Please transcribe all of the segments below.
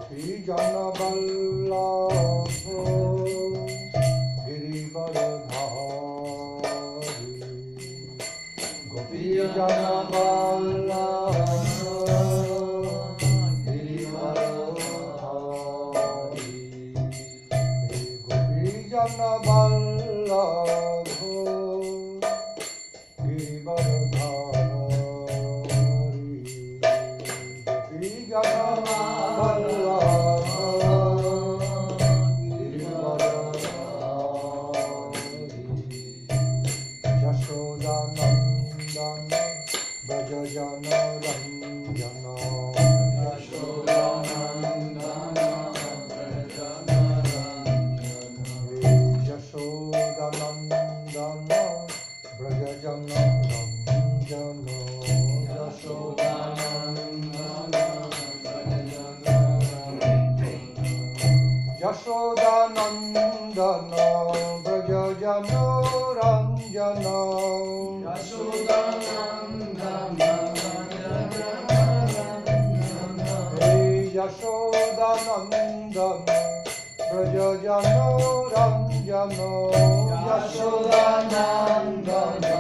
Gopi Jana Vallabha Girivaradhari Gopi Jana Vallabha Girivaradhari Gopi Jana Vallabha Girivaradhari Gopi Jana Yashodanandana Brajajana Ranjana Yashodanandana Brajajana Ranjana Yashodanandana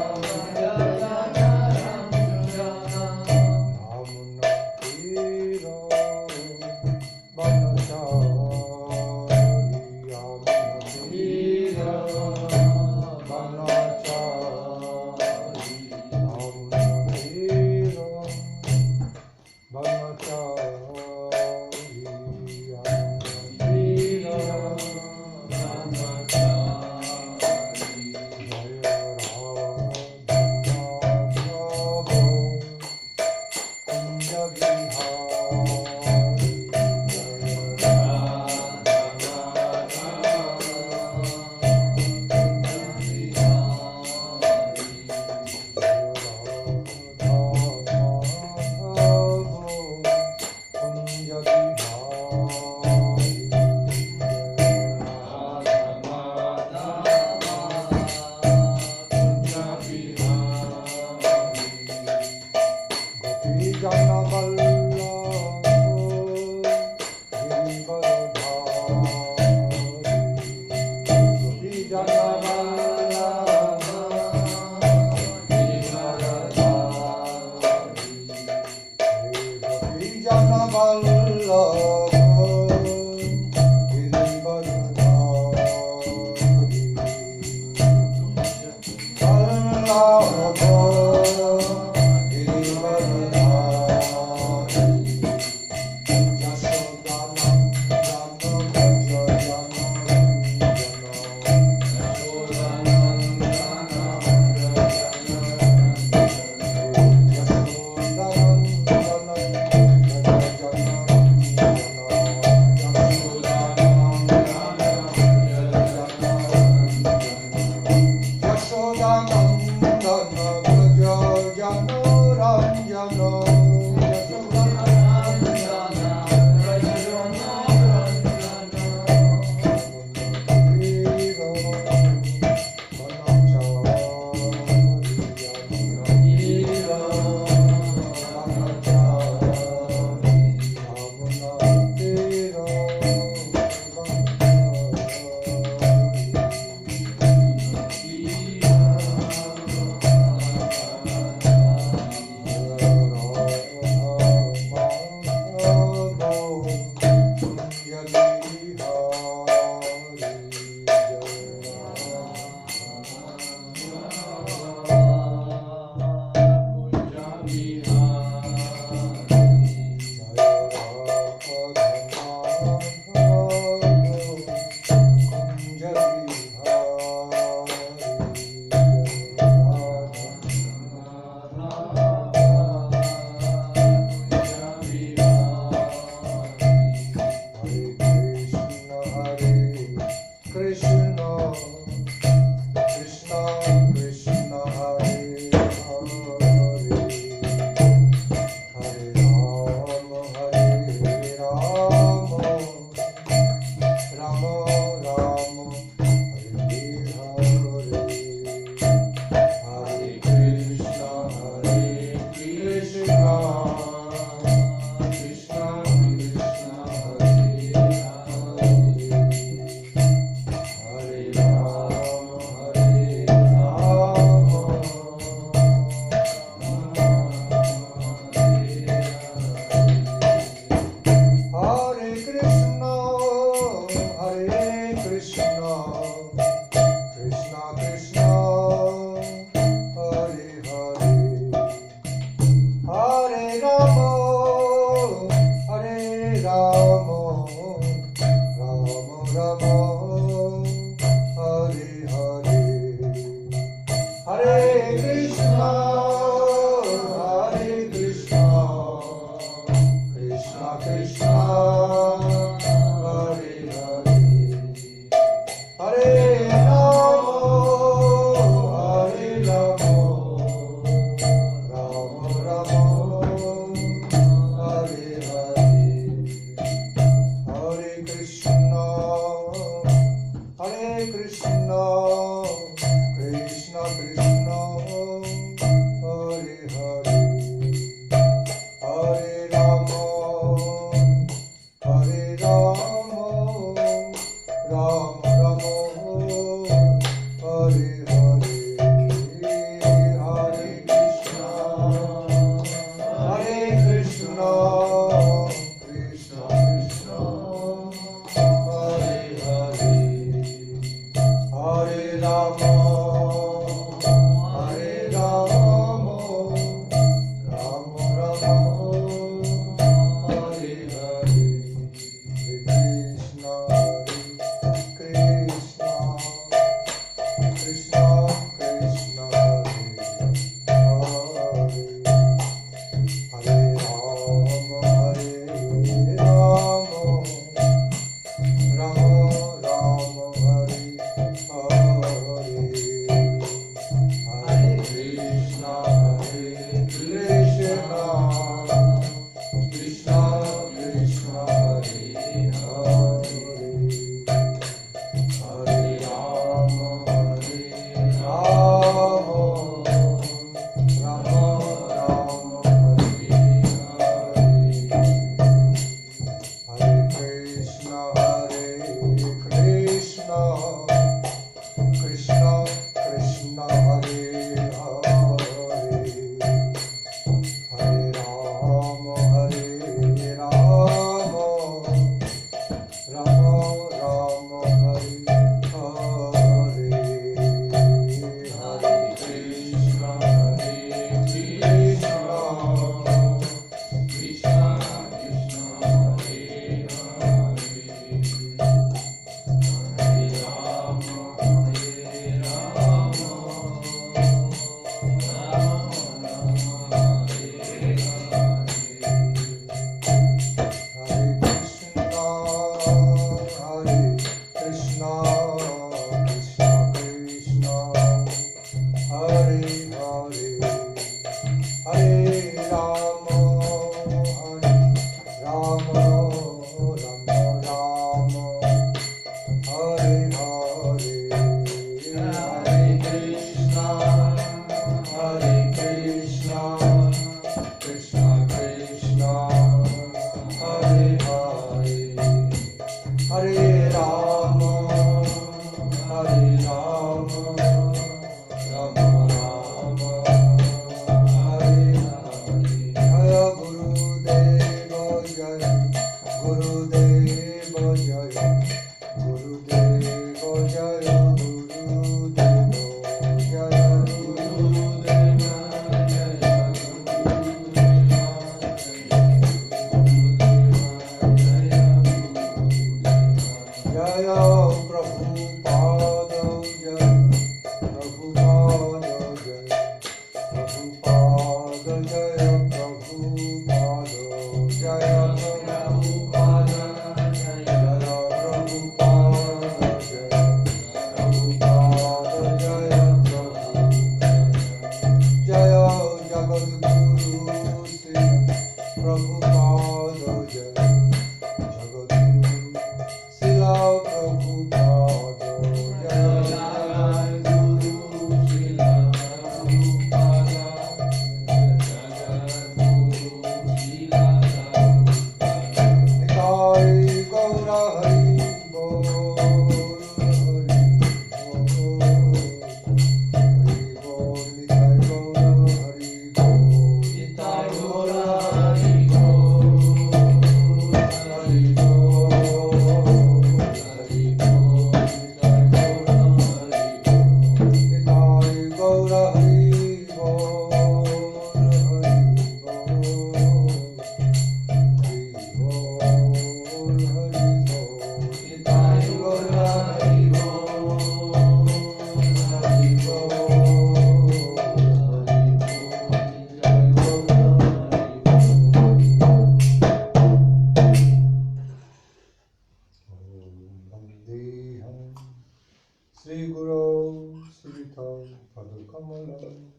Kamalam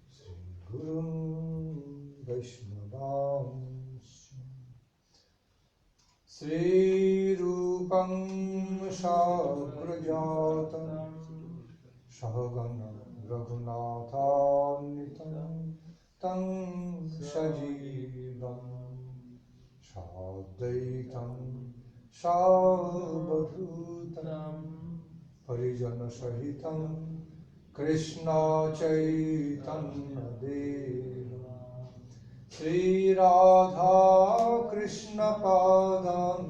Sri Gurun Vaishnavams Sri Rupam Sagrajatam Sahagana Raghunathan Tam Sajivam Sadaitam Savadhutam Parijana Sahitam Krishna Chaitanya Deva Sri Radha Krishna Padam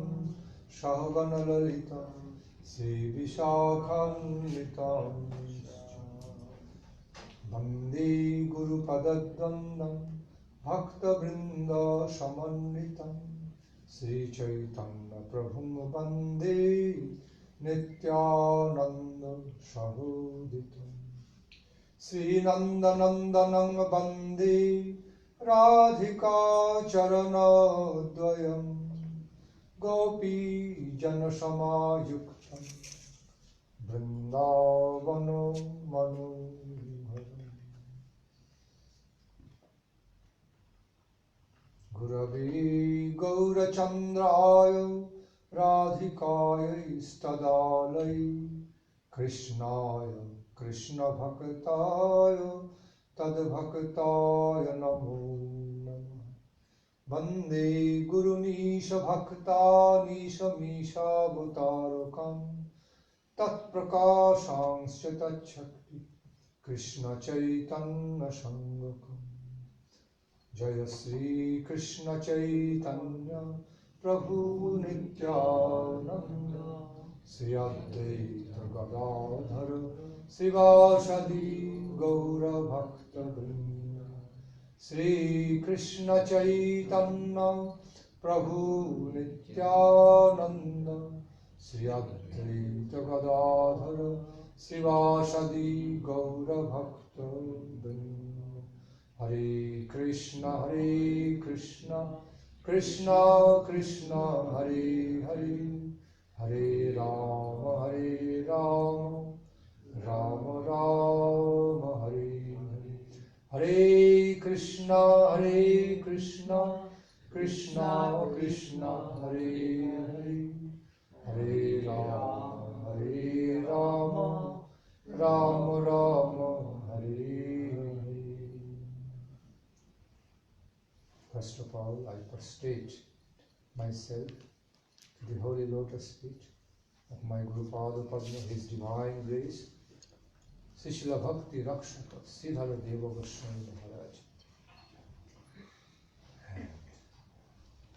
Sahagana Lalitam Sri Vishakhanvitam Bandi Guru Padadvandam Bhakta Vrinda Samanvitam Sri Chaitanya Prabhum Bande Nityananda Sahoditam Sri Nandanandanam Bande Radhika Charanadvayam Gopi Jana Samayuktam Vrindavano Manoharam Guravi Gaurachandraya Radhikaya Istadalai Krishnaya Krishna Bhaktaya Tadbhaktaya Namo Namah Vande Guru Nisha Bhakta Nisha Misha Bhutarakam Tat Prakashanscha Tat Shakti Krishna Chaitanya Sangakam Jaya Sri Krishna Chaitanya Prabhu Nityananda Sri Advaita Gadadhara Srivasadi Gaura Bhakta Vrinda Sri Krishna Chaitanya Prabhu Nityananda Sri Advaita Gadadhara Srivasadi Gaura Bhakta Vrinda Hare Krishna Krishna Krishna Hare Hare Hare Rama Rama Rama Hare Hare Hare Krishna Krishna Krishna Hare Hare Hare Rama Rama Rama Hare Hare. First of all, I prostrate myself to the holy lotus feet of my Guru Pada Padma, His Divine Grace, Srila Bhakti Rakshaka, Sridhar Maharaj. And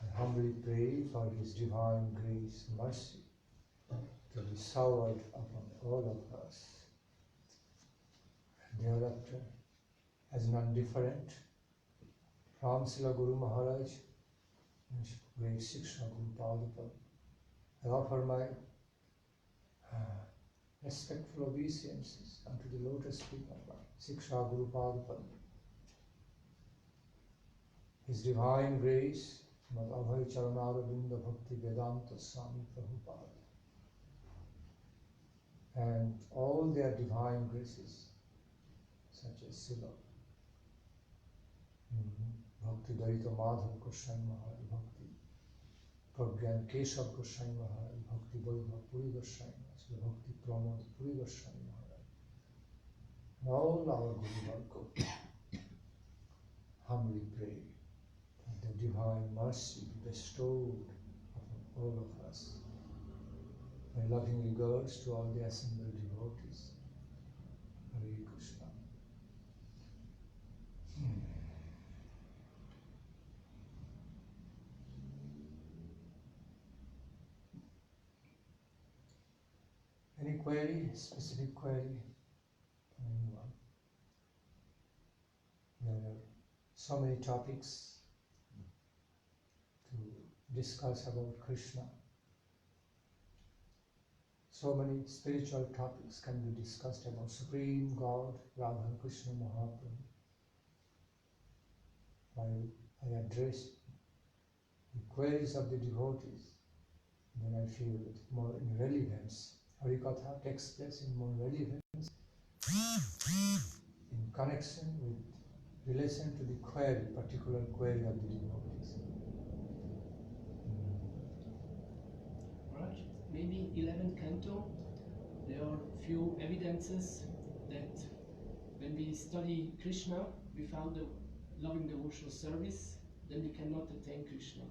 I humbly pray for His Divine Grace, mercy, to be showered upon all of us. And thereafter, as none different from Srila Guru Maharaj, great Shiksha Guru Pada, I offer my respectful obeisances unto the lotus feet of my Shiksha Guru Pada, His Divine Grace, Srimad Abhay Charanaravinda Bhakti Vedanta Swami Prabhupada, and all their divine graces, such as Srila Bhakti Daita Madhav Goswami Maharaj, Bhakti Pragyan Keshav Goswami Maharaj, Bhakti Vaibhav Puri Goswami Maharaj, Bhakti Pramod Puri Goswami Maharaj, and all our Guru Varga humbly pray that the divine mercy be bestowed upon all of us. My loving regards to all the assembled devotees. Hare Krishna. Any query, specific query from anyone? There are so many topics to discuss about Krishna. So many spiritual topics can be discussed about Supreme God, Radha Krishna Mahaprabhu. While I address the queries of the devotees, then I feel it more in relevance. Hari-katha takes place in more relevance in connection with relation to the query, particular query of the devotees. Right? Maybe 11th canto, there are few evidences that when we study Krishna without the loving devotional service, then we cannot attain Krishna.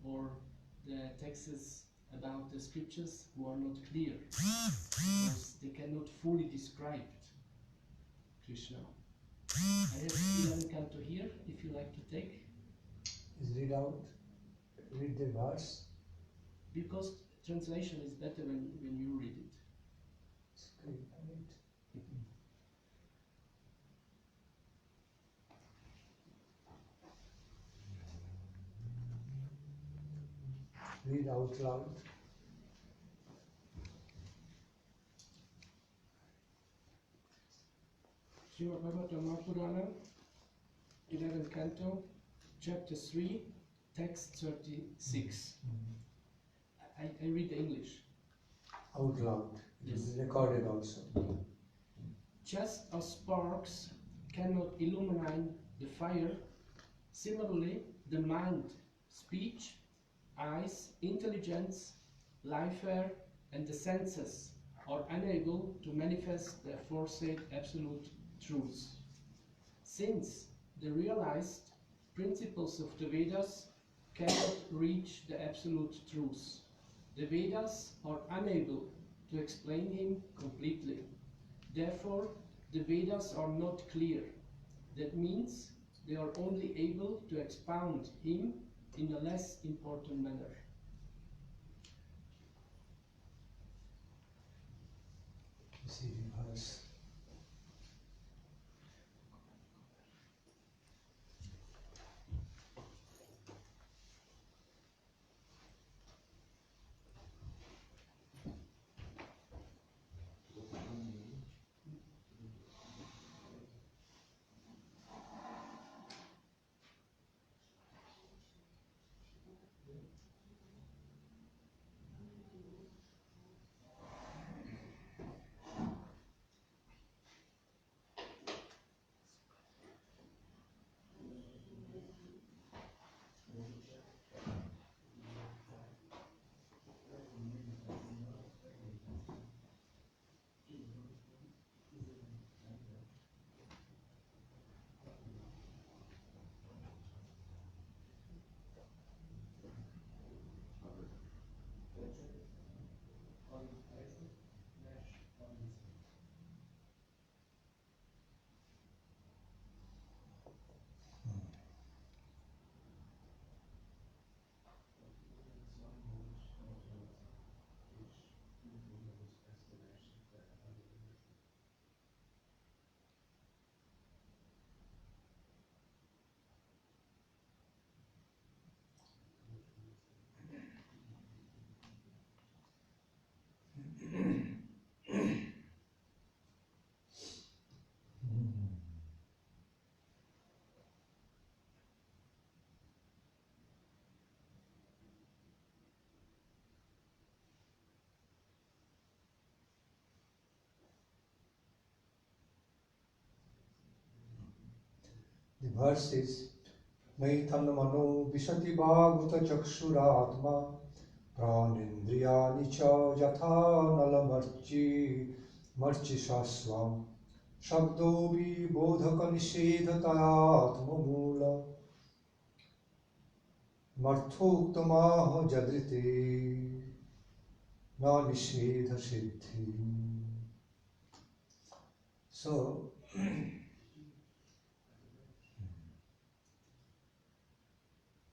Or the texts about the scriptures who are not clear, because they cannot fully describe Krishna. I have 11 canto here, if you like to take. Is read the verse. Because translation is better when you read it. Okay, read out loud. Srimad Bhagavatam Mahaprana, 11th canto, chapter 3, text 36. I read the English. Out loud. It is recorded also. Just as sparks cannot illuminate the fire, similarly the mind, speech, eyes, intelligence, life air, and the senses are unable to manifest the aforesaid absolute truths. Since the realized principles of the Vedas cannot reach the absolute truths, the Vedas are unable to explain him completely. Therefore, the Vedas are not clear. That means they are only able to expound him in a less important manner. You see the verse. The verse is Naitan mano visati bhaguta chakshuratma pranindriyani cha yatha marchi shasvam shabdobi bodhaka nishedhatayatma mula marthoktamah jadrite na nishedha siddhi. So,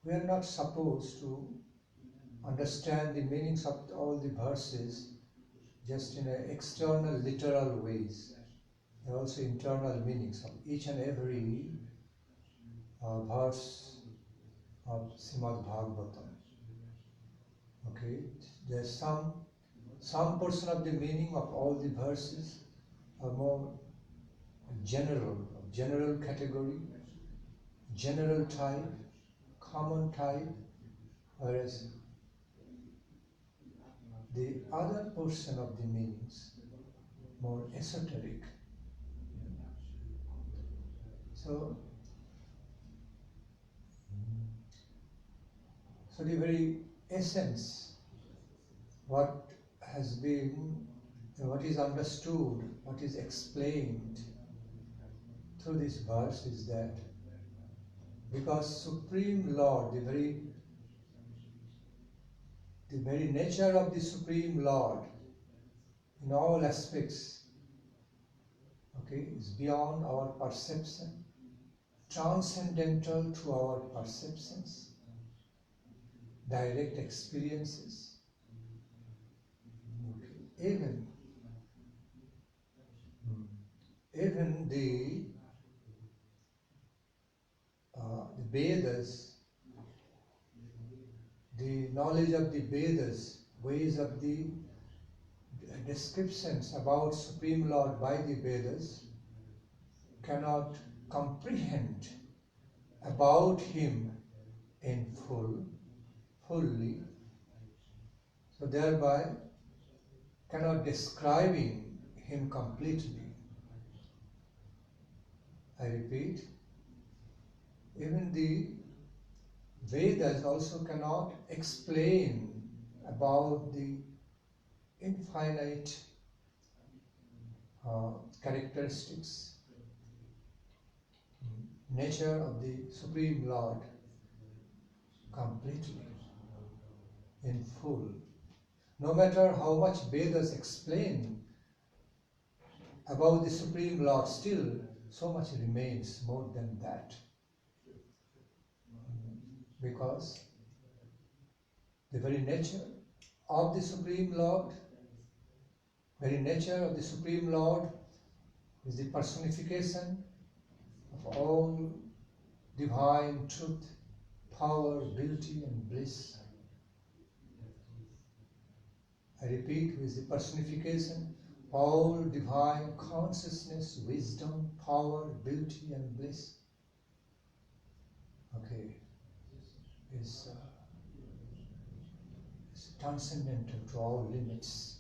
we are not supposed to understand the meanings of all the verses just in external literal ways. There are also internal meanings of each and every verse of Srimad Bhagavatam. Okay, there's some portion of the meaning of all the verses are more general category, general type, common type, whereas the other portion of the meanings more esoteric, So the very essence, what has been, what is understood, what is explained through this verse is that because Supreme Lord, the very nature of the Supreme Lord in all aspects, okay, is beyond our perception, transcendental to our perceptions, direct experiences. Okay. Even the Vedas, the knowledge of the Vedas, ways of the descriptions about Supreme Lord by the Vedas cannot comprehend about Him in fully, so thereby cannot describing Him completely. I repeat, even the Vedas also cannot explain about the infinite characteristics, nature of the Supreme Lord completely, in full. No matter how much Vedas explain about the Supreme Lord, still so much remains more than that. Because the very nature of the Supreme Lord, is the personification of all divine truth, power, beauty and bliss. I repeat, who is the personification, all divine consciousness, wisdom, power, beauty and bliss. Okay, is transcendental to all limits.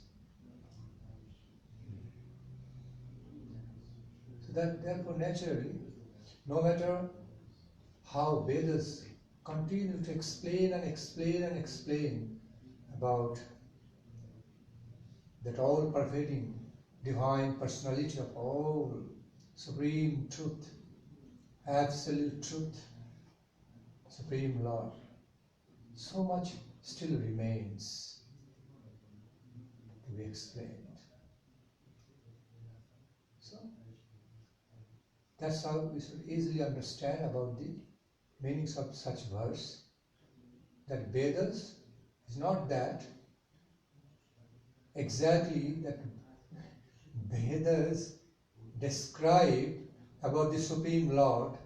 So that therefore naturally, no matter how Vedas continue to explain and explain and explain about that all-pervading divine personality of all supreme truth, absolute truth, Supreme Lord, so much still remains to be explained. So that's how we should easily understand about the meanings of such verse, that Vedas is not that exactly that Vedas describe about the Supreme Lord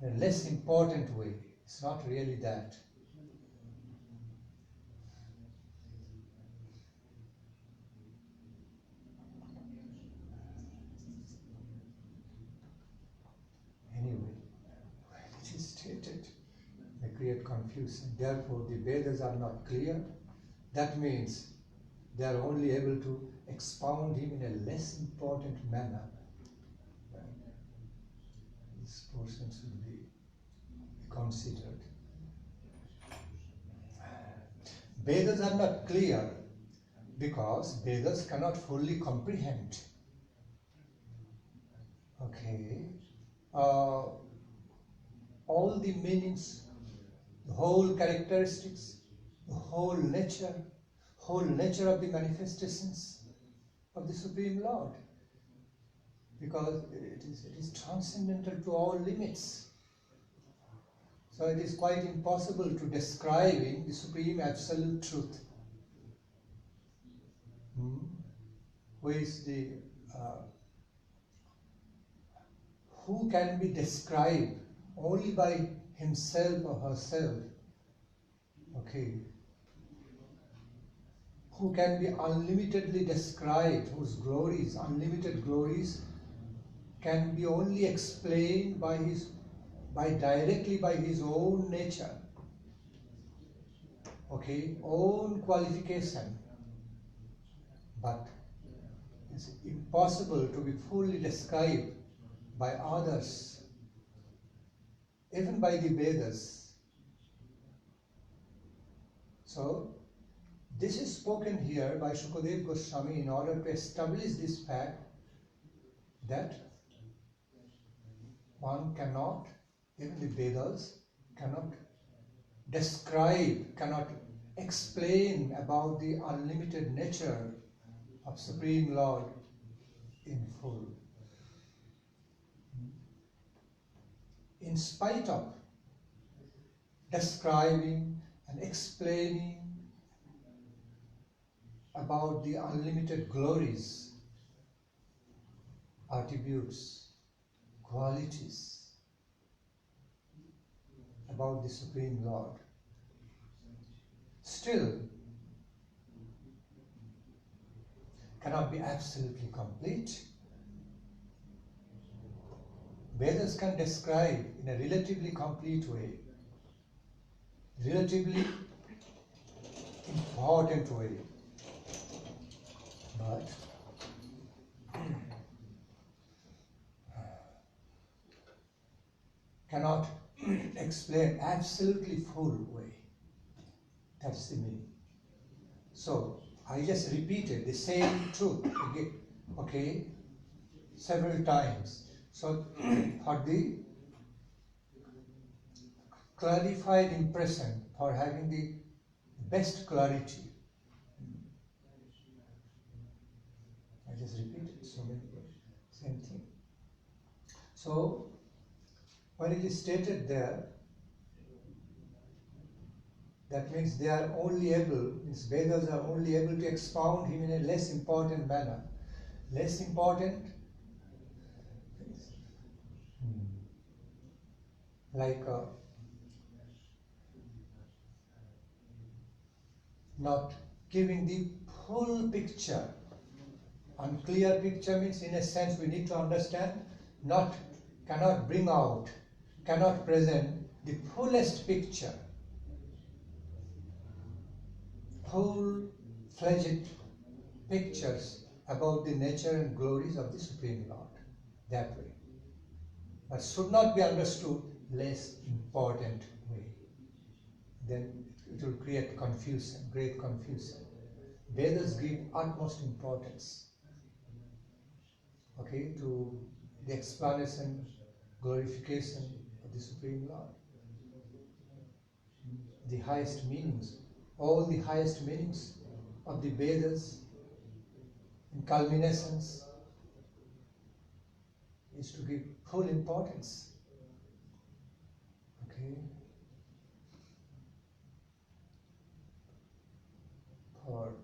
in a less important way. It's not really that. Anyway, when it is stated, they create confusion. Therefore, the Vedas are not clear. That means they are only able to expound Him in a less important manner. This portion should be considered. Vedas are not clear because Vedas cannot fully comprehend. Okay, all the meanings, the whole characteristics, the whole nature of the manifestations of the Supreme Lord, because it is transcendental to all limits. So it is quite impossible to describe the Supreme Absolute Truth, who is the who can be described only by himself or herself. Okay, who can be unlimitedly described, whose glories, unlimited glories, can be only explained directly by his own nature, okay, own qualification. But it's impossible to be fully described by others even by the Vedas. So, this is spoken here by Shukadeva Goswami in order to establish this fact that one cannot, even the Vedas, cannot describe, cannot explain about the unlimited nature of Supreme Lord in full. In spite of describing and explaining about the unlimited glories, attributes, qualities about the Supreme Lord, still cannot be absolutely complete. Vedas can describe in a relatively complete way, relatively important way, but cannot explain absolutely full way. That's the meaning. So, I just repeated the same truth again, okay, several times. So, for the clarified impression, for having the best clarity, I just repeated so many times, same thing. So, when it is stated there, that means they are only able, means Vedas are only able to expound him in a less important manner. Less important, like not giving the full picture. Unclear picture means, in a sense, we need to understand, cannot bring out, cannot present the fullest picture, full-fledged pictures about the nature and glories of the Supreme Lord, that way. But should not be understood less important way. Then it will create confusion, great confusion. Vedas give utmost importance, okay, to the explanation, glorification of the Supreme Lord. The highest meanings, all the highest meanings of the Vedas in culminations is to give full importance. Okay? For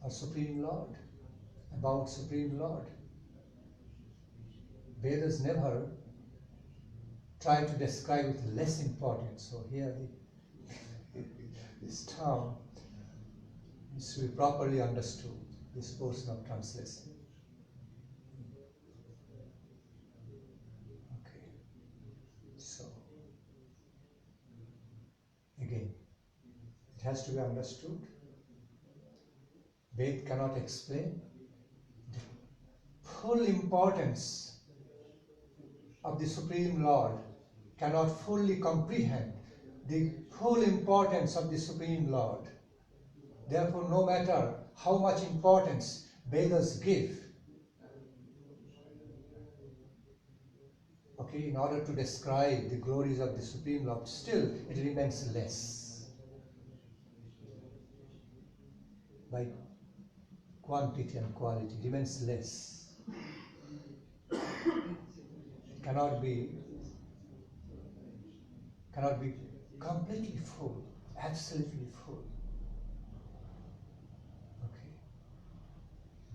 Supreme Lord, about Supreme Lord. Vedas never try to describe with less importance. So here this term is to be properly understood, this portion of translation. Okay. So, again, it has to be understood. Ved cannot explain the full importance of the Supreme Lord, cannot fully comprehend the full importance of the Supreme Lord. Therefore, no matter how much importance Vedas give, okay, in order to describe the glories of the Supreme Lord, still it remains less. By quantity and quality, remains less. It cannot be completely full, absolutely full. Okay.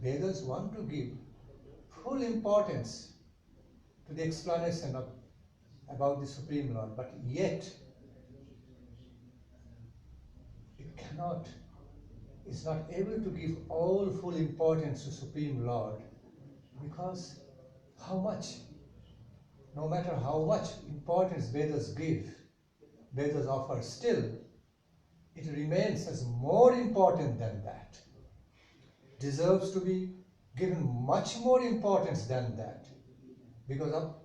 Vedas want to give full importance to the explanation about the Supreme Lord, but yet is not able to give all full importance to Supreme Lord, because no matter how much importance Vedas offer, still it remains as more important than that, deserves to be given much more importance than that, because of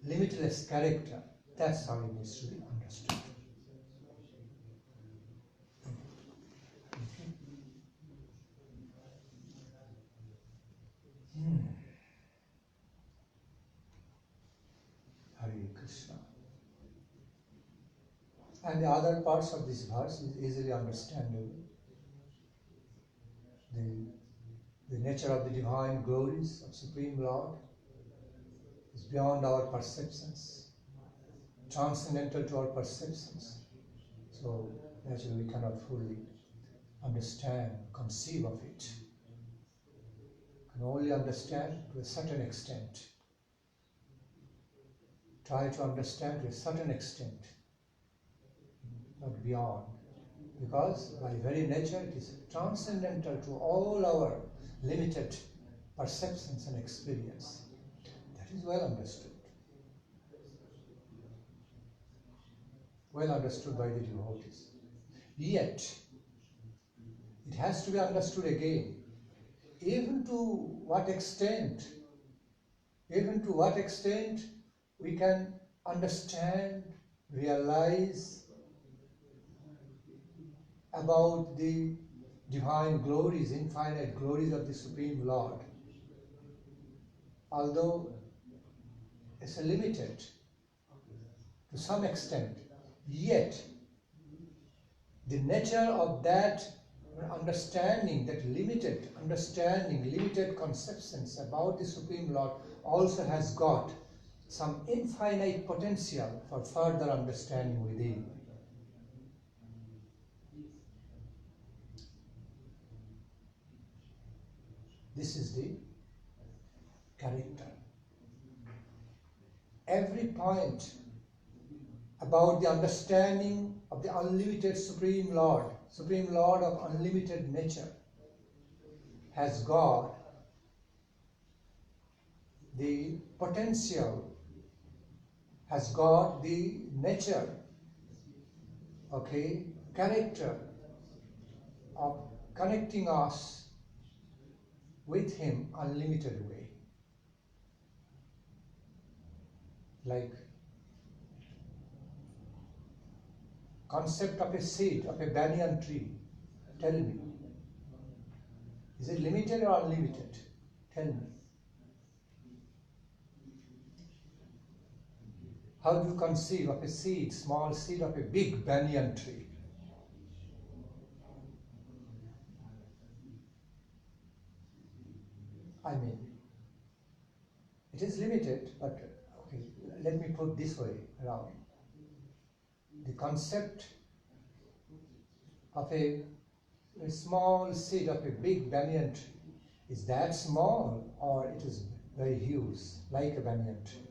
limitless character, That's how it needs to be understood. Okay. Hare Krishna. And the other parts of this verse is easily understandable. The nature of the divine glories of Supreme Lord is beyond our perceptions, transcendental to our perceptions. So naturally we cannot fully understand, conceive of it. Can only understand to a certain extent. Try to understand to a certain extent, not beyond. Because by very nature it is transcendental to all our limited perceptions and experience. That is well understood. Well understood by the devotees. Yet, it has to be understood again. Even to what extent we can understand, realize about the divine glories, infinite glories of the Supreme Lord. Although it's limited to some extent, yet the nature of that understanding, that limited understanding, limited conceptions about the Supreme Lord also has got some infinite potential for further understanding within. This is the character. Every point about the understanding of the unlimited Supreme Lord of unlimited nature, has got the potential, has got the nature, character of connecting us with Him unlimited way. Like concept of a seed of a banyan tree. Tell me, is it limited or unlimited? Tell me. How do you conceive of a seed, small seed of a big banyan tree? I mean, it is limited, but okay, let me put this way around. The concept of a small seed of a big banyan tree, is that small or it is very huge, like a banyan tree?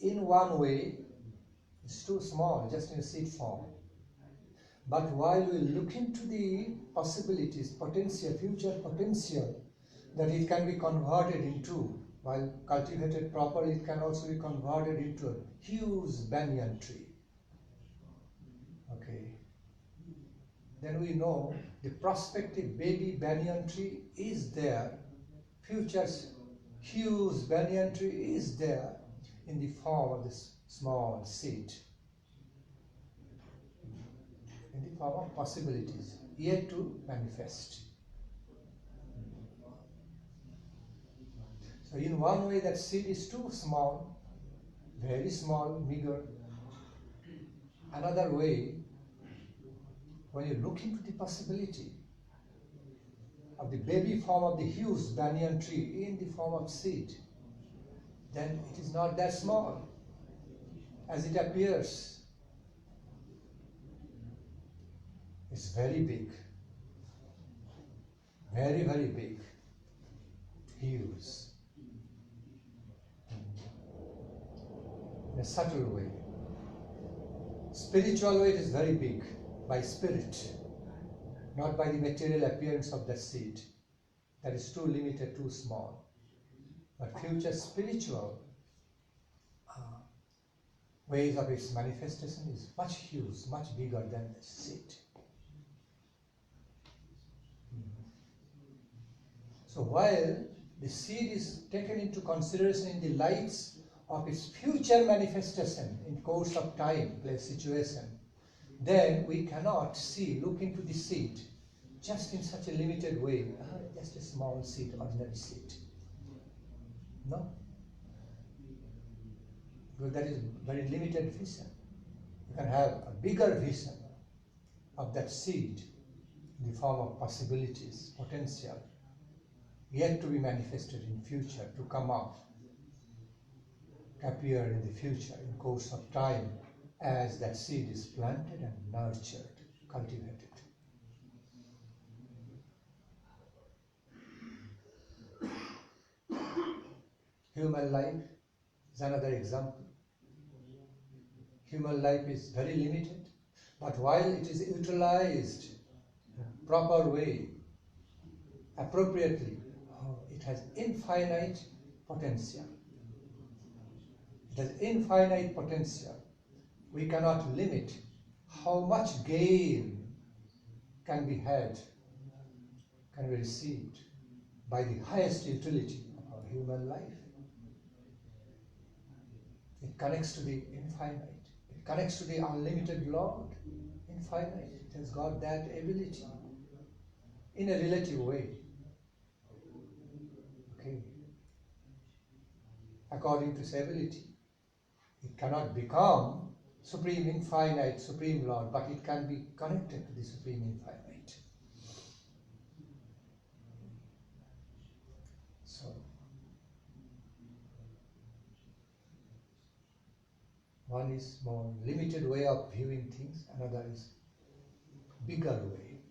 In one way, it's too small, just in a seed form. But while we look into the possibilities, potential, future potential, that it can be converted into, while cultivated properly, it can also be converted into a huge banyan tree. Okay. Then we know the prospective baby banyan tree is there, future's huge banyan tree is there in the form of this small seed, in the form of possibilities yet to manifest. So in one way that seed is too small, very small, meager. Another way, when you look into the possibility of the baby form of the huge banyan tree in the form of seed, then it is not that small as it appears. It's very big, very, very big, huge, in a subtle way. Spiritual way, it is very big by spirit, not by the material appearance of the seed. That is too limited, too small. But future spiritual ways of its manifestation is much huge, much bigger than the seed. So while the seed is taken into consideration in the lights of its future manifestation in course of time, place, situation, then we cannot look into the seed just in such a limited way, just a small seed, ordinary seed. No. Because that is very limited vision. You can have a bigger vision of that seed in the form of possibilities, potential, yet to be manifested in future, to come up, appear in the future in course of time as that seed is planted and nurtured, cultivated. Human life is another example. Human life is very limited, but while it is utilized in a proper way, appropriately, it has infinite potential. It has infinite potential. We cannot limit how much gain can be had, can be received by the highest utility of our human life. It connects to the infinite. It connects to the unlimited Lord, infinite. It has got that ability in a relative way. Okay. According to its ability. It cannot become Supreme Infinite, Supreme Lord, but it can be connected to the Supreme Infinite. So, one is more limited way of viewing things, another is bigger way.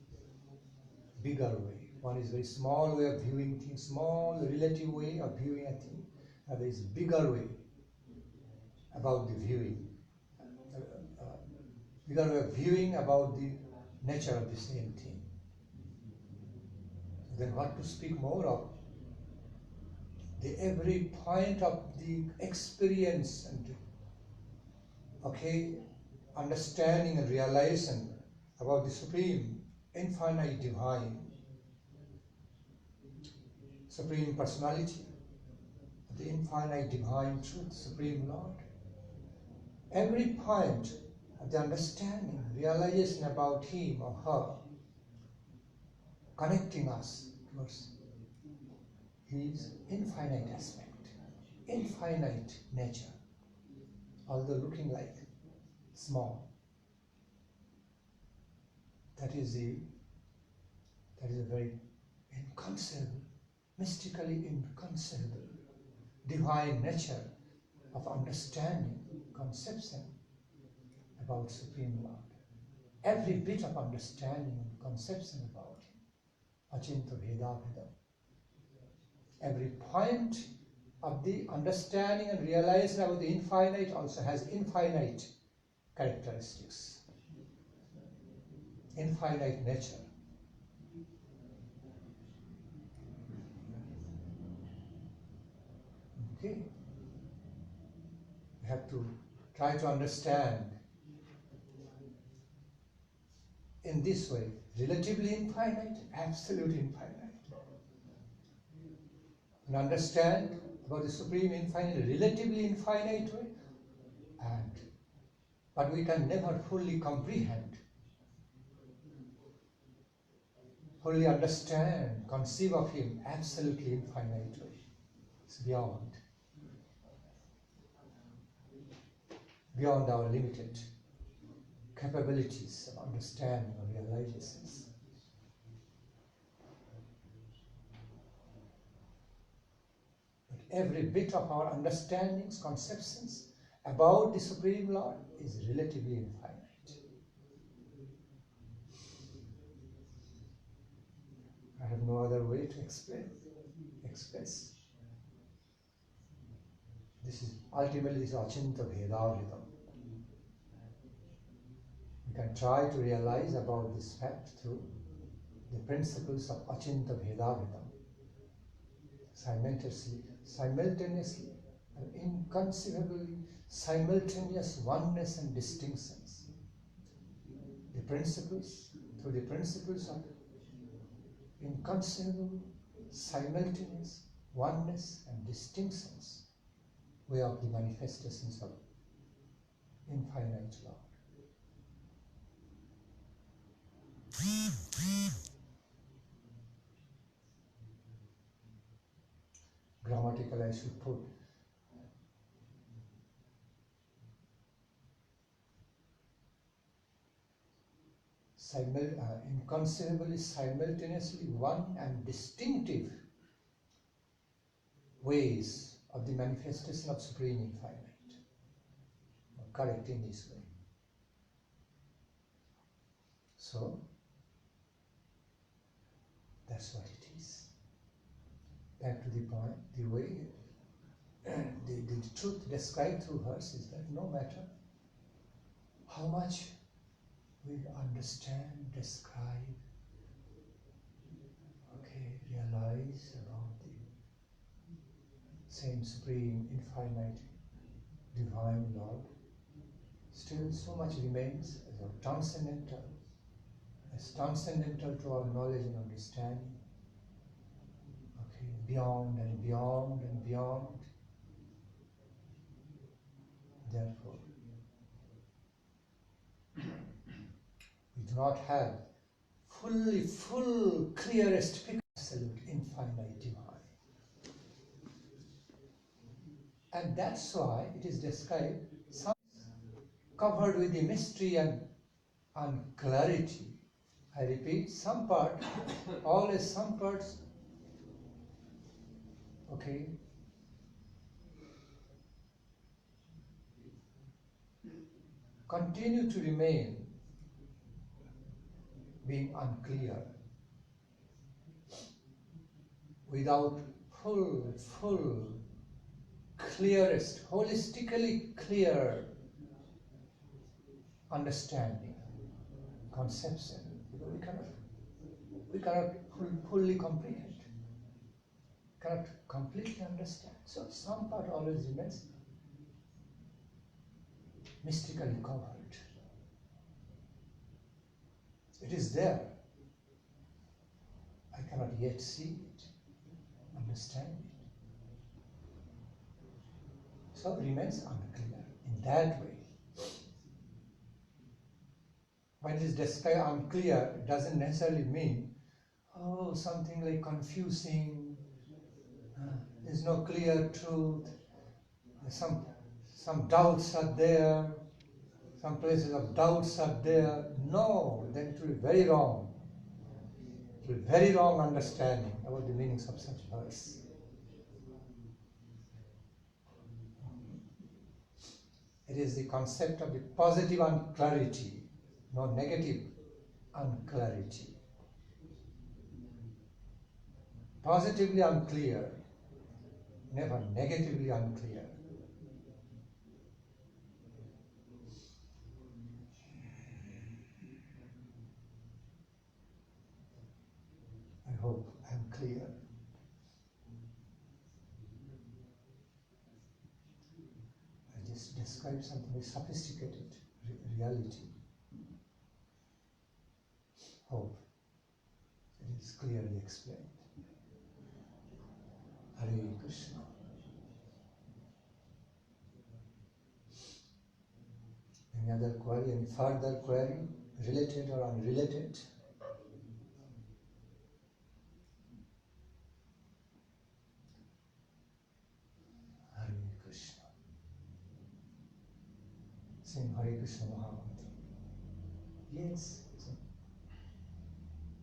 Bigger way. One is very small way of viewing things, small relative way of viewing a thing, another is bigger way about the viewing. Bigger way of viewing about the nature of the same thing. Then what to speak more of? The every point of the experience and understanding and realization about the Supreme, Infinite Divine, Supreme Personality, the Infinite Divine Truth, Supreme Lord. Every point of the understanding, realization about him or her, connecting us towards his infinite aspect, infinite nature, although looking like small. That is a very inconceivable, mystically inconceivable, divine nature of understanding, conception about Supreme Lord. Every bit of understanding and conception about him, Achinta Bheda Bhedam. Every point of the understanding and realization about the infinite also has infinite characteristics, infinite nature. Okay? We have to try to understand in this way, relatively infinite, absolutely infinite. And understand about the Supreme Infinite, relatively infinite way, but we can never fully comprehend, fully understand, conceive of him absolutely infinite way. It's beyond our limited capabilities of understanding or realizations. But every bit of our understandings, conceptions about the Supreme Lord is relatively infinite. I have no other way to express. This is ultimately Achinta Bheda Bhedam. We can try to realize about this fact through the principles of Achinta Bheda Bhedam. Simultaneously and inconceivably simultaneous oneness and distinctions. Through the principles of inconceivable, simultaneous oneness and distinctions, way of the manifestations of infinite Lord. Grammatical, I should put inconceivably, simultaneously one and distinctive ways of the manifestation of Supreme Infinite. Correct in this way. So, that's what it is. Back to the point, the way, the truth described through verse is that no matter how much we understand, describe, realize about the same Supreme, Infinite, Divine Lord, still so much remains as transcendental to our knowledge and understanding, beyond and beyond and beyond. Therefore, we do not have full, clearest picture, absolute, infinite, divine. And that's why it is described, some covered with the mystery and clarity. I repeat, some part, always some parts, continue to remain being unclear, without full, clearest, holistically clear understanding, conception. We cannot fully comprehend, cannot completely understand. So some part always remains mystically covered. It is there. I cannot yet see it, understand it. So it remains unclear in that way. When it is described unclear, it doesn't necessarily mean, something like confusing, there's no clear truth, some doubts are there, some places of doubts are there. No, then it will be very wrong. It will be very wrong understanding about the meanings of such verse. It is the concept of the positive unclarity, no negative unclarity. Positively unclear, never negatively unclear. I hope I am clear. I just described something very sophisticated, reality. Hope it is clearly explained. Hare Krishna. Any other query, any further query, related or unrelated? Hare Krishna. Sing Hare Krishna Bhagavatam. Yes. Sing.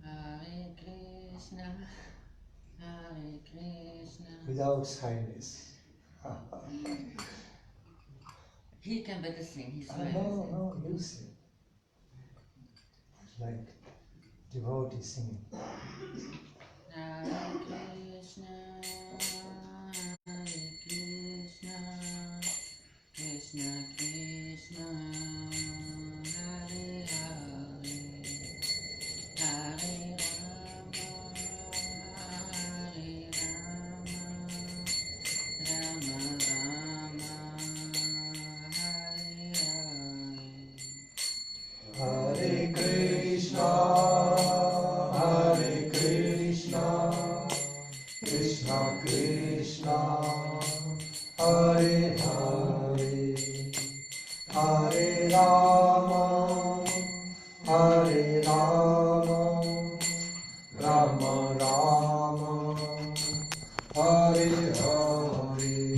Hare Krishna, Hare Krishna. Without shyness. He can better sing. He's No, you sing. Like devotee singing. Hare Krishna, Hare Krishna, Krishna Krishna, Hare Hare, Hare Rama, Rama Rama, Hare Hare. Hare Krishna, Krishna Krishna, Hare Hare, Hare Rama, Hare Rama, Rama Rama, Hare Hare.